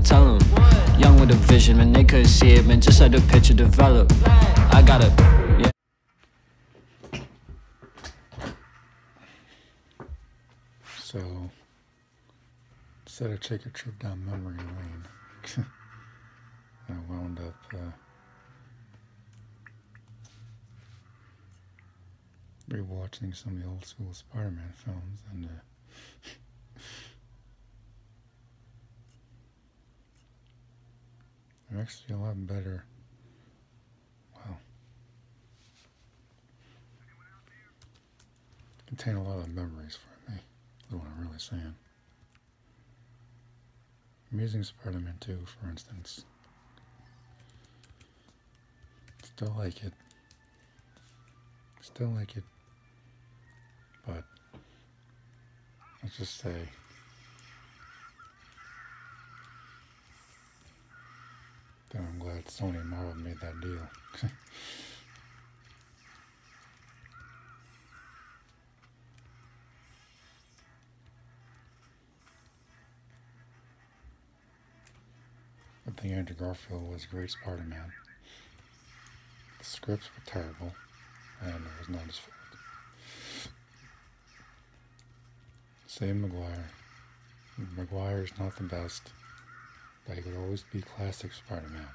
tell them. Young with a vision, man, they couldn't see it, man, just let the picture develop. I gotta, yeah. So, decided to take a trip down memory lane. I wound up rewatching some of the old school Spider-Man films, and they're actually a lot better. Well, contain a lot of memories for me, is what I'm really saying. Amazing Spider-Man 2, for instance. Still like it. But let's just say that I'm glad Sony and Marvel made that deal. I think Andrew Garfield was a great Spider-Man. The scripts were terrible, and it was not his fault. Same Maguire. Maguire's not the best, but he could always be classic Spider-Man.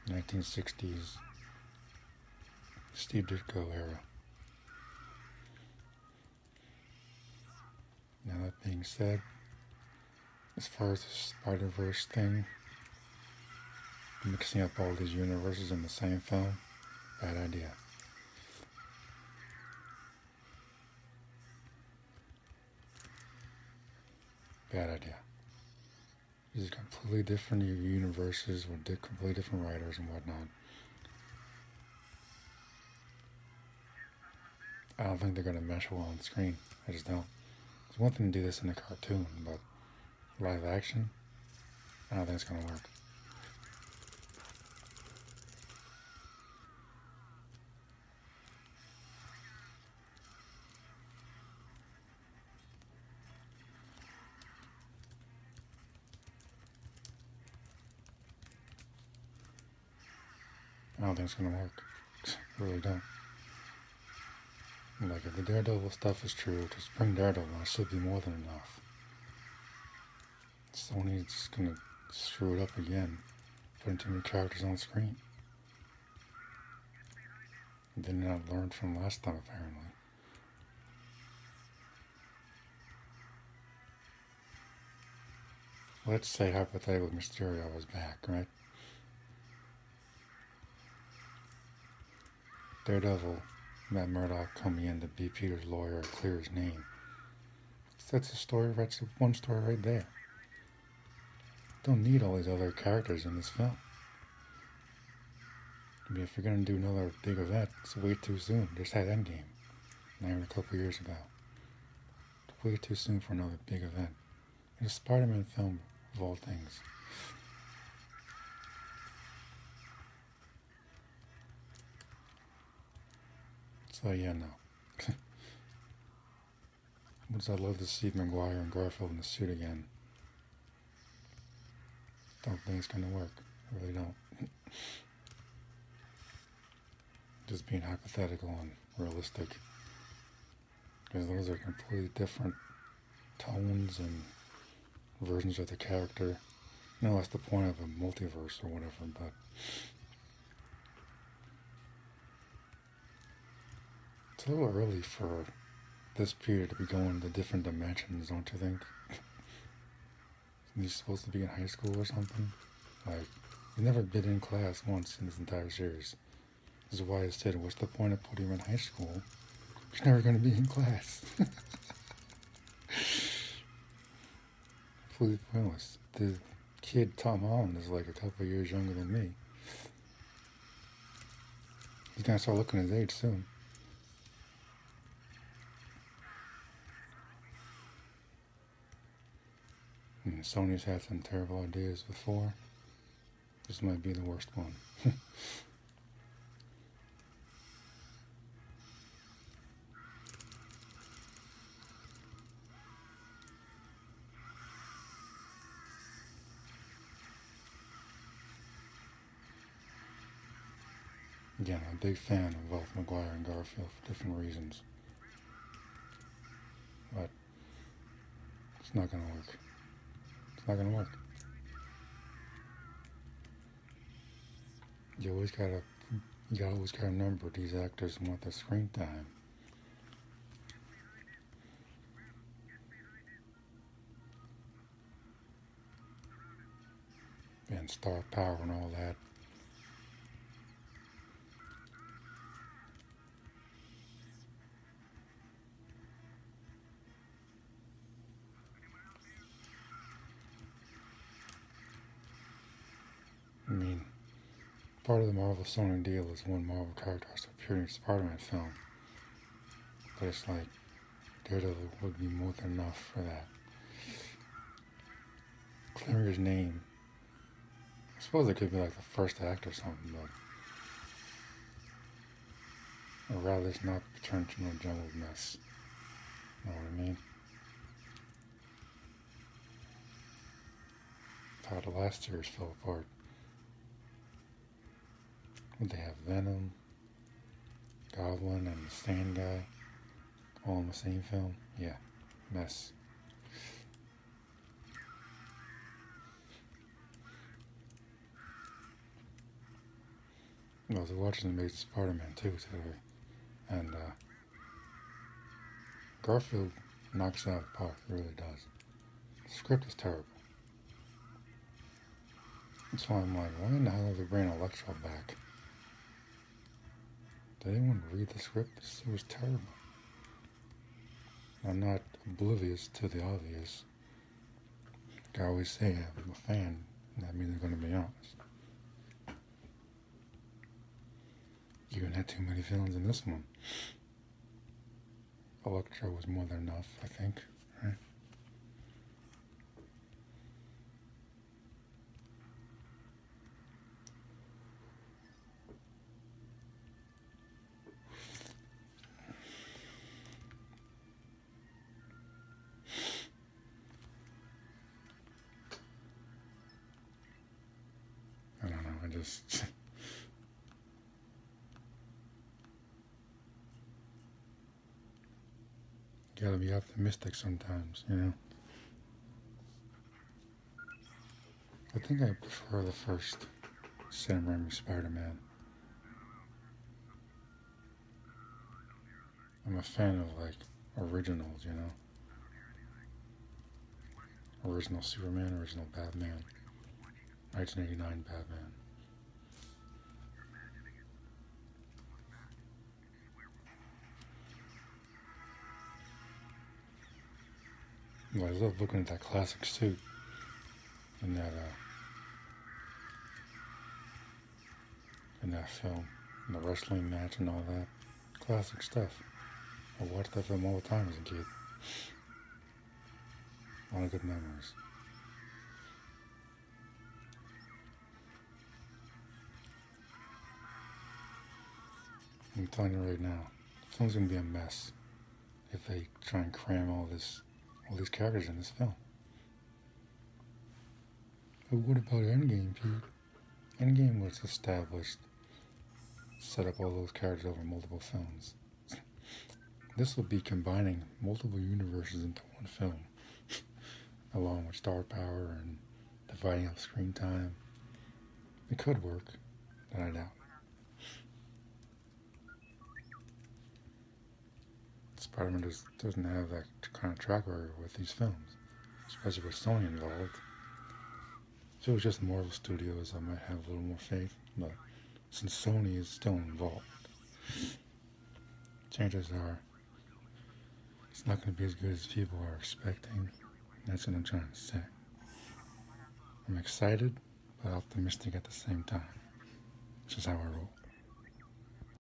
1960s Steve Ditko era. Now that being said, as far as the Spider-Verse thing, mixing up all these universes in the same film, bad idea. Bad idea. These are completely different universes with completely different writers and whatnot. I don't think they're going to mesh well on screen. I just don't. It's one thing to do this in a cartoon, but live action, I don't think it's going to work. I don't think it's going to work. I really don't. Like, if the Daredevil stuff is true, just bring Daredevil, and it should be more than enough. Sony's just going to screw it up again, putting too many characters on screen. They did not learn from last time, apparently. Let's say, hypothetically, Mysterio was back, right? Daredevil, Matt Murdock coming in to be Peter's lawyer and clear his name. That's a story, that's one story right there. Don't need all these other characters in this film. I mean, if you're going to do another big event, it's way too soon. Just had Endgame, not even a couple years ago. It's way too soon for another big event. In a Spider-Man film, of all things. So yeah, no. I'd love to see Maguire and Garfield in the suit again. Don't think it's gonna work. I really don't. Just being hypothetical and realistic. Because those are completely different tones and versions of the character. No, that's the point of a multiverse or whatever, but it's a little early for this period to be going to different dimensions, don't you think? He's supposed to be in high school or something? Like, he's never been in class once in this entire series. This is why I said, what's the point of putting him in high school? He's never going to be in class. Completely pointless. The kid, Tom Holland, is like a couple of years younger than me. He's going to start looking his age soon. And Sony's had some terrible ideas before. This might be the worst one. Again, I'm a big fan of both Maguire and Garfield for different reasons. But it's not gonna work. It's not gonna work. You always gotta remember these actors want the screen time. And star power and all that. I mean, part of the Marvel Sony deal is one Marvel character has to appear in a Spider-Man film. But it's like, Daredevil would be more than enough for that. Clearing his name, I suppose it could be like the first act or something, but I'd rather it's not turn into a jumbled mess. Know what I mean? That's how the last series fell apart. Would they have Venom, Goblin, and the Sand Guy all in the same film? Yeah, mess. I was watching The Amazing Spider-Man 2 today, and Garfield knocks it out of the park, he really does. The script is terrible. That's why I'm like, why in the hell are they bringing Electro back? Did anyone read the script? It was terrible. I'm not oblivious to the obvious. Like I always say, I'm a fan, and that means I'm going to be honest. You even had too many villains in this one. Electro was more than enough, I think, right? I don't know, I just... You gotta be optimistic sometimes, you know? I think I prefer the first Sam Raimi Spider-Man. I'm a fan of, like, originals, you know? Original Superman, original Batman. 1989 Batman. Well, I love looking at that classic suit in that film, and the wrestling match and all that. Classic stuff. I watched that film all the time as a kid. A lot of good memories. I'm telling you right now, the film's gonna be a mess if they try and cram all these characters in this film. But what about Endgame, Pete? Endgame was established, set up all those characters over multiple films. This will be combining multiple universes into one film, along with star power and dividing up screen time. It could work, but I doubt. Spider-Man doesn't have that kind of track record with these films, especially with Sony involved. If it was just Marvel Studios, I might have a little more faith, but since Sony is still involved, chances are it's not going to be as good as people are expecting. That's what I'm trying to say. I'm excited, but optimistic at the same time. It's just how I roll.